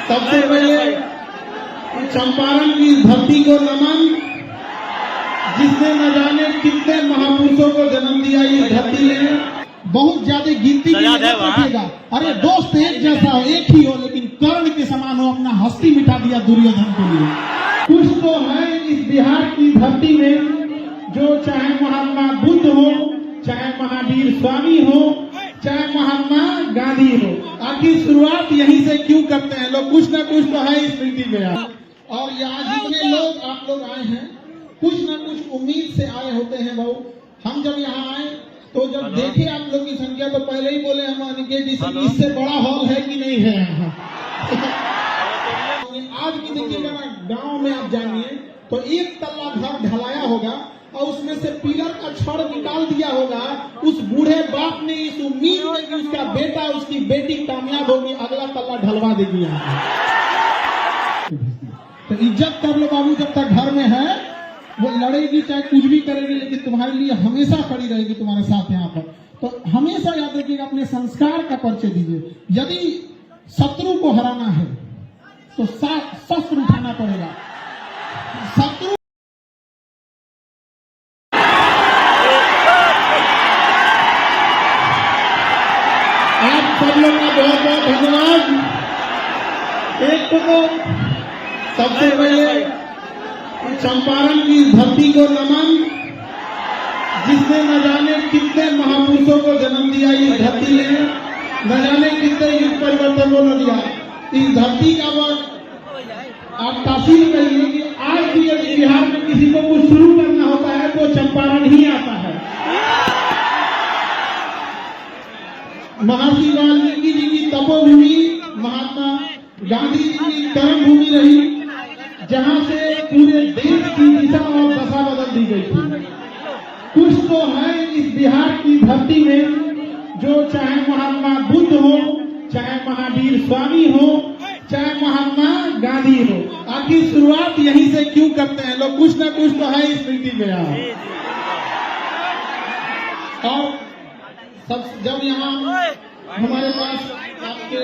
सबसे पहले चंपारण की धरती को नमन, जिसने न जाने कितने महापुरुषों को जन्म दिया इस धरती में। बहुत ज्यादा गिनती की रखिएगा। अरे दोस्त एक जैसा हो, एक ही हो, लेकिन कर्ण के समान हो, अपना हस्ती मिटा दिया दुर्योधन के लिए। कुछ तो है इस बिहार की धरती में जो चाहे महात्मा बुद्ध हो, चाहे महावीर स्वामी हो, चाहे महात्मा गांधी हो, आखिर शुरुआत यहीं से क्यों करते हैं लोग? कुछ ना कुछ तो है इस स्मृति में। और यहाँ जितने लोग आप लोग आए हैं, कुछ ना कुछ उम्मीद से आए होते हैं भाऊ। हम जब यहाँ आए तो जब देखे आप लोग की संख्या तो पहले ही बोले हम अनिकेत जी से, इससे बड़ा हॉल है कि नहीं है यहाँ। आज भी देखिएगा ना, गांव में आप जानिए तो एक तल्ला घर ढलाया होगा और उसमें से पिलर का छड़ निकाल दिया होगा। उस बूढ़े बाप ने इस उम्मीद में कि उसका बेटा उसकी बेटी कामयाब होगी, अगला तल्ला ढलवा देगी यहाँ। तो इज्जत कर लो बाबू, जब तक घर में है वो लड़ेगी चाहे कुछ भी करेगी, लेकिन तुम्हारे लिए हमेशा खड़ी रहेगी तुम्हारे साथ यहाँ पर। तो हमेशा याद रखिएगा, अपने संस्कार का परिचय दीजिए। यदि शत्रु को हराना है तो शस्त्र उठाना पड़ेगा। शत्रु आप सब लोग का बहुत बहुत धन्यवाद। एक तो सबसे पहले चंपारण की धरती को नमन, जिसने न जाने कितने महापुरुषों को जन्म दिया इस धरती में, न जाने कितने युग परिवर्तन को न दिया इस धरती का। वक्त आप तासीर करिए कि आज भी यदि बिहार में किसी को कुछ शुरू करना होता है तो चंपारण ही आता है। महर्षि वाल्मीकि जी की तपोभूमि, महात्मा गांधी जी की कर्मभूमि रही, जहां से पूरे देश की दिशा और दशा बदल दी गई थी। कुछ तो है इस बिहार की धरती में जो चाहे महात्मा बुद्ध हो, चाहे महावीर स्वामी हो, चाहे महात्मा गांधी हो, आखिर शुरुआत यहीं से क्यों करते हैं लोग? कुछ ना कुछ तो है इस स्मृति में। और सब जब यहाँ हमारे पास आपके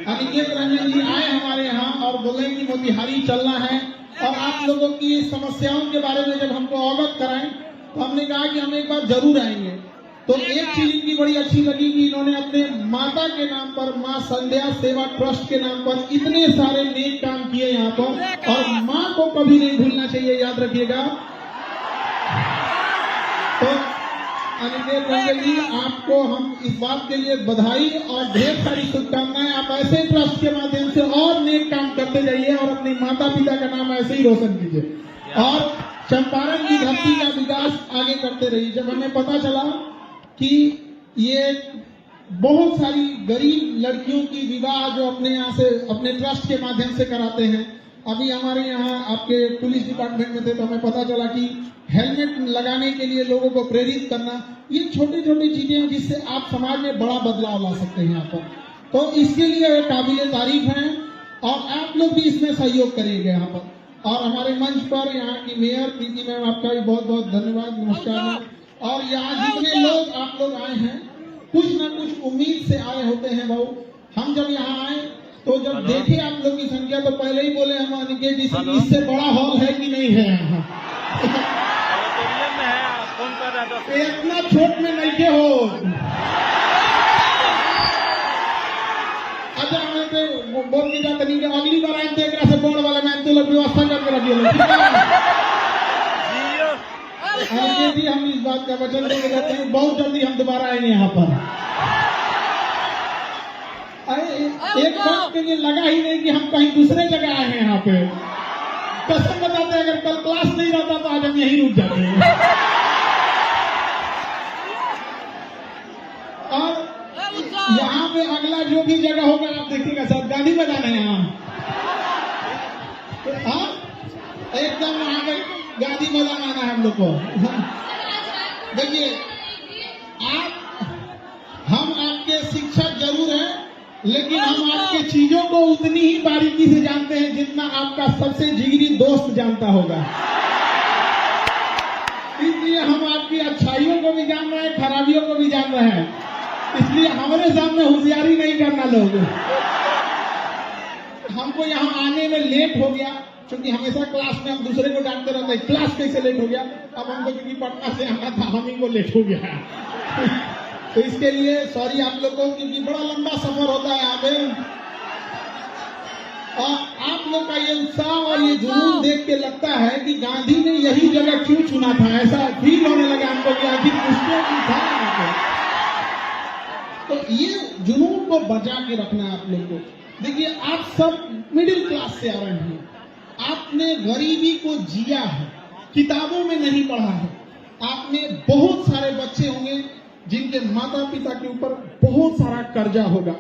अनिकेत रंजन जी आए हमारे यहाँ और बोले कि मोतिहारी चलना है और आप लोगों की समस्याओं के बारे में जब हमको अवगत कराएं, तो हमने कहा कि हम एक बार जरूर आएंगे। तो एक चीज इनकी बड़ी अच्छी लगी कि इन्होंने अपने माता के नाम पर, माँ संध्या सेवा ट्रस्ट के नाम पर इतने सारे नेक काम किए यहाँ पर। और माँ को कभी नहीं भूलना चाहिए, याद रखिएगा। तो अनिकेत रंजन जी, आपको हम इस बात के लिए बधाई और ढेर सारी शुभकामनाएं। आप ऐसे ट्रस्ट के माध्यम से और नेक काम करते जाइए और अपने माता पिता का नाम ऐसे ही रोशन कीजिए और चंपारण की धरती का विकास आगे करते रहिए। जब हमें पता चला कि ये बहुत सारी गरीब लड़कियों की विवाह जो अपने यहाँ से, अपने ट्रस्ट के माध्यम से कराते हैं, अभी हमारे यहाँ आपके पुलिस डिपार्टमेंट में थे तो हमें पता चला कि हेलमेट लगाने के लिए लोगों को प्रेरित करना, ये छोटी छोटी चीजें हैं जिससे आप समाज में बड़ा बदलाव ला सकते हैं यहाँ पर। तो इसके लिए काबिले तारीफ हैं और आप लोग भी इसमें सहयोग करेंगे यहाँ पर। और हमारे मंच पर यहाँ की मेयर प्रीति मैम, आपका भी बहुत बहुत धन्यवाद, नमस्कार मैम। और यहाँ जितने लोग आप लोग आए हैं, कुछ ना कुछ उम्मीद से आए होते हैं भाऊ। हम जब यहाँ आए तो जब देखे आप लोग की संख्या तो पहले ही बोले हम अनिकेत जी से, इससे बड़ा हॉल है कि नहीं है यहाँ। इतना छोट में नहीं के हो। अच्छा मैं बोल के जाता नहीं कि अगली बार आए तो से बोर्ड वाला मैं तो लोग व्यवस्था करके रखिए। अनिकेत जी, हम इस बात का वचन देके रहते हैं, बहुत जल्दी हम दोबारा आएंगे यहाँ पर। एक बात के लिए लगा ही नहीं कि हम कहीं दूसरे जगह आए हैं यहाँ पे। कसम बताते हैं, अगर कल क्लास नहीं रहता तो आज हम यहीं रुक जाते हैं। और यहाँ पे अगला जो भी जगह होगा आप देखिएगा, सब गांधी मैदान है यहाँ। हाँ, एकदम वहां पे गांधी मैदान आना है हम लोग को। देखिए, हम आपके शिक्षक जरूर हैं, लेकिन हम आपके चीजों को उतनी ही बारीकी से जानते हैं जितना आपका सबसे जिगरी दोस्त जानता होगा। इसलिए हम आपकी अच्छाइयों को भी जान रहे हैं, खराबियों को भी जान रहे हैं। इसलिए हमारे सामने होशियारी नहीं करना लोग। हमको यहाँ आने में लेट हो गया, क्योंकि हमेशा क्लास में हम दूसरे को डांटते रहते हैं, क्लास कैसे लेट हो गया। अब हमको क्योंकि पटना से आना था, हम ही को लेट हो गया। तो इसके लिए सॉरी आप लोगों को, क्योंकि बड़ा लंबा सफर होता है यहाँ पे। और आप लोग का ये उत्साह और ये जुनून देख के लगता है कि गांधी ने यही जगह क्यों चुना था, ऐसा फील होने लगा हमको कि आखिर उसको क्यों था यहाँ पे। तो ये जुनून को बचा के रखना है आप लोग को। देखिए आप सब मिडिल क्लास से आ रहे हैं, आपने गरीबी को जिया है, किताबों में नहीं पढ़ा है। आपने बहुत सारे बच्चे होंगे जिनके माता पिता के ऊपर बहुत सारा कर्जा होगा,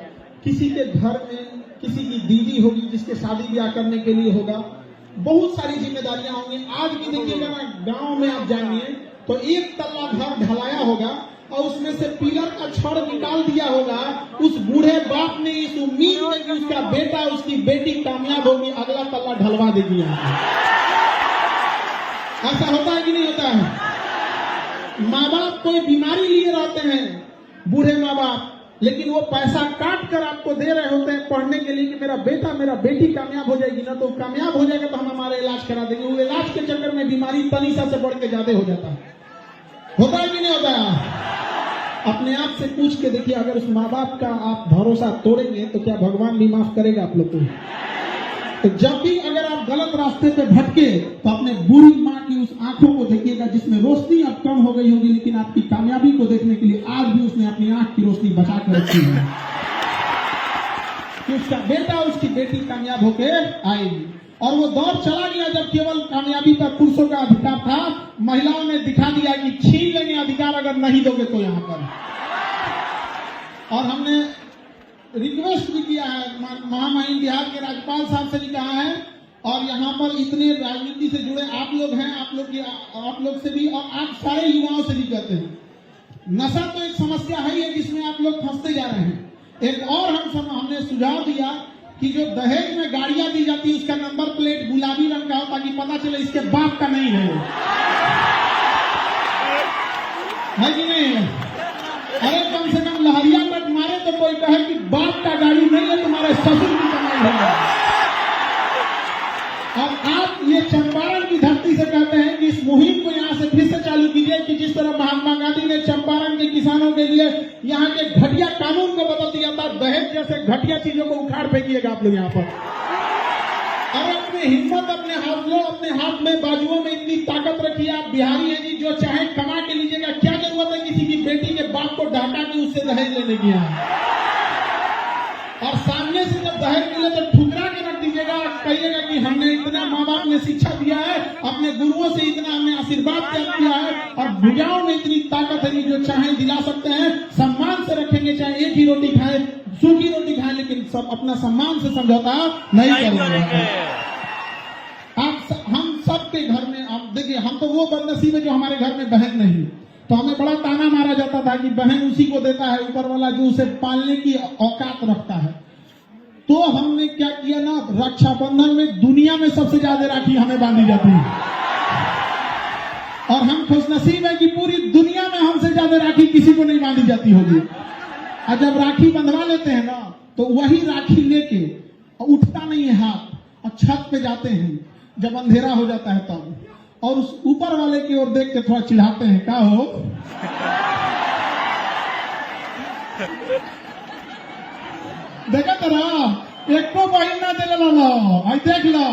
किसी के घर में किसी की दीदी होगी जिसके शादी ब्याह करने के लिए होगा, बहुत सारी जिम्मेदारियां होंगी। आज भी देखिएगा ना, गांव में आप जाएंगे तो एक तल्ला घर ढलाया होगा और उसमें से पिलर का छड़ निकाल दिया होगा। उस बूढ़े बाप ने इस उम्मीद में कि उसका बेटा उसकी बेटी कामयाब होगी, अगला तल्ला ढलवा देगी। ऐसा होता है कि नहीं होता है? माँ बाप कोई बीमारी लिए रहते हैं, बूढ़े माँ बाप, लेकिन वो पैसा काट कर आपको दे रहे होते हैं पढ़ने के लिए कि मेरा बेटा मेरा बेटी कामयाब हो जाएगी ना, तो कामयाब हो जाएगा तो हम हमारा इलाज करा देंगे। वो इलाज के चक्कर में बीमारी तनीसा से बढ़ के ज्यादा हो जाता है। होता है कि नहीं होता है? अपने आप से पूछ के देखिए, अगर उस माँ बाप का आप भरोसा तोड़ेंगे तो क्या भगवान भी माफ करेगा आप लोग को? तो जब भी अगर आप गलत रास्ते पे भटके तो अपने बुरी माँ की उस आंखों को देखिएगा जिसमें रोशनी अब कम हो गई होगी, लेकिन आपकी कामयाबी को देखने के लिए आज भी उसने अपनी आंख की रोशनी बचा कर रखी है कि उसका बेटा उसकी बेटी कामयाब होकर आएगी। और वो दौर चला गया जब केवल कामयाबी पर पुरुषों का अधिकार था, महिलाओं ने दिखा दिया कि छीन लेंगे अधिकार अगर नहीं दोगे तो यहाँ पर। और हमने रिक्वेस्ट भी किया है, महामहिम बिहार के राज्यपाल साहब से भी कहा है, और यहाँ पर इतने राजनीति से जुड़े आप लोग हैं, आप लोग से भी और आप सारे युवाओं से भी कहते हैं, नशा तो एक समस्या है जिसमें आप लोग फंसते जा रहे हैं। एक और हमने सुझाव दिया कि जो दहेज में गाड़ियां दी जाती है उसका नंबर प्लेट गुलाबी रंग का हो ताकि पता चले इसके बाप का नहीं है कि नहीं? अरे कम से कम लहरिया तक मारे तो कोई कहे कि बाप का गाड़ी नहीं है, तुम्हारे ससुर की कमाई है। और आप ये चंपारण की धरती से कहते हैं कि इस मुहिम को यहाँ से फिर से चालू कीजिए कि जिस तरह महात्मा गांधी ने चंपारण के किसानों के लिए यहाँ के घटिया कानून को बदल दिया था, दहेज जैसे घटिया चीजों को उखाड़ फेंकिएगा आप लोग यहाँ पर। और अपनी हिम्मत अपने हाथ लो, अपने हाथ में बाजुओं में इतनी ताकत रखिए। आप बिहारी हैं जी, जो चाहे कमा के लीजिएगा, क्या जरूरत है किसी की बेटी के बाप को डांटा के उससे दहेज लेने की? और सामने से जब दहेज मिले तो ठुकरा के रख दीजिएगा, कहिएगा कि हमने इतना माँ बाप ने शिक्षा दिया है, अपने गुरुओं से इतना हमने आशीर्वाद किया है, और भुजाओं में इतनी ताकत है कि जो चाहे दिला सकते हैं, सम्मान से रखेंगे, चाहे एक ही रोटी खाए, सूखी रोटी खाए, लेकिन सब अपना सम्मान से समझौता नहीं करेंगे। हम सबके घर में आप देखिए, हम तो वो बदनसीब है जो हमारे घर में बहन नहीं, तो हमें बड़ा ताना मारा जाता था कि बहन उसी को देता है ऊपर वाला जो उसे पालने की औकात रखता है। तो हमने क्या किया ना, रक्षाबंधन में दुनिया में सबसे ज्यादा राखी हमें बांधी जाती है, और हम खुशनसीब है कि पूरी दुनिया में हमसे ज्यादा राखी किसी को नहीं बांधी जाती होगी। और जब राखी बंधवा लेते हैं ना, तो वही राखी लेके उठता नहीं है हाथ, और छत पे जाते हैं जब अंधेरा हो जाता है तब, और उस ऊपर वाले की ओर देख के थोड़ा चिढ़ाते हैं, क्या हो देखा तेरा एक को बहिन ना दे लो, आई देख लो।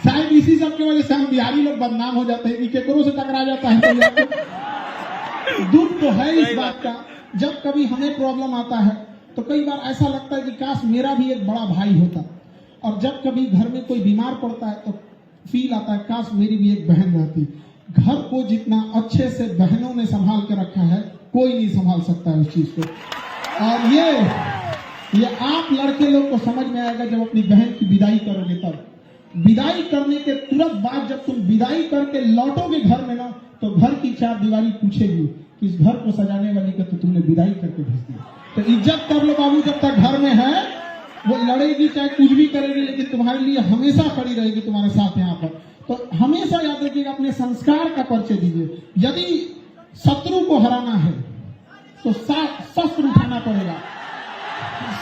शायद इसी सब की वजह से हम बिहारी लोग बदनाम हो जाते हैं कि केकरों से टकरा जाता है तो दुख तो है इस बात का। जब कभी हमें प्रॉब्लम आता है तो कई बार ऐसा लगता है कि काश मेरा भी एक बड़ा भाई होता, और जब कभी घर में कोई बीमार पड़ता है तो फील आता है काश मेरी भी एक बहन रहती। घर को जितना अच्छे से बहनों ने संभाल के रखा है, कोई नहीं संभाल सकता है उस चीज को। और ये आप लड़के लोग को समझ में आएगा जब अपनी बहन की विदाई करोगे। तब विदाई करने के तुरंत बाद जब तुम विदाई करके लौटोगे घर में ना, तो घर की चार दीवारी पूछेगी कि इस घर को सजाने वाली का तो तुमने विदाई करके भेज दिया। तो इज्जत कर लो बाबू, जब तक घर में है वो लड़ेगी चाहे कुछ भी करेगी, लेकिन तुम्हारे लिए हमेशा खड़ी रहेगी तुम्हारे साथ यहाँ पर। तो हमेशा याद रखिएगा, अपने संस्कार का परिचय दीजिए। यदि शत्रु को हराना है तो शस्त्र उठाना पड़ेगा।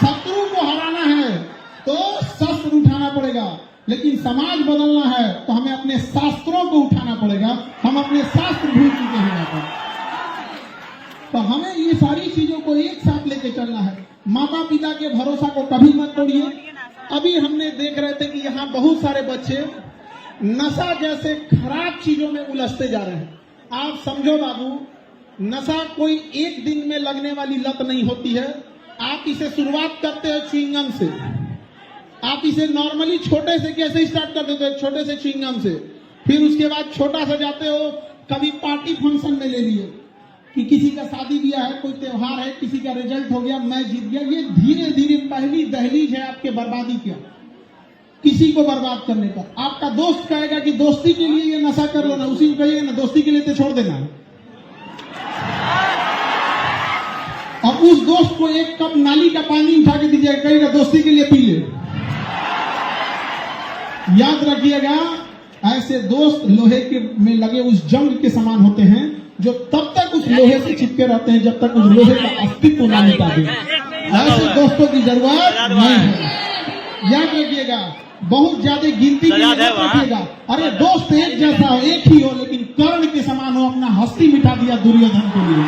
शत्रु को हरा लेकिन समाज बदलना है तो हमें अपने शास्त्रों को उठाना पड़ेगा। हम अपने शास्त्र भूल चुके हैं यहाँ पर, तो हमें ये सारी चीजों को एक साथ लेके चलना है। माता पिता के भरोसा को कभी मत तोड़िए। अभी हमने देख रहे थे कि यहाँ बहुत सारे बच्चे नशा जैसे खराब चीजों में उलझते जा रहे हैं। आप समझो बाबू, नशा कोई एक दिन में लगने वाली लत नहीं होती है। आप इसे शुरुआत करते हैं च्युइंगम से। आप इसे नॉर्मली छोटे से कैसे स्टार्ट कर देते हो, छोटे से च्युइंगम से, फिर उसके बाद छोटा सा जाते हो, कभी पार्टी फंक्शन में ले लिए कि किसी का शादी ब्याह है, कोई त्योहार है, किसी का रिजल्ट हो गया, मैं जीत गया। ये धीरे धीरे पहली दहलीज है आपके बर्बादी क्या, किसी को बर्बाद करने का। आपका दोस्त कहेगा कि दोस्ती के लिए ये नशा कर लो ना, उसी को कहिएगा ना दोस्ती के लिए तो छोड़ देना। और उस दोस्त को एक कप नाली का पानी उठा के दीजिएगा, कहेगा दोस्ती के लिए पी ले। याद रखिएगा, ऐसे दोस्त लोहे के में लगे उस जंग के समान होते हैं जो तब तक उस लोहे से चिपके रहते हैं जब तक उस लोहे का अस्तित्व ना मिटा दे। ऐसे दोस्तों की जरूरत नहीं है। याद रखिएगा, बहुत ज्यादा गिनती रखिएगा। अरे दोस्त एक जैसा हो, एक ही हो, लेकिन कर्ण के समान हो, अपना हस्ती मिटा दिया दुर्योधन के लिए।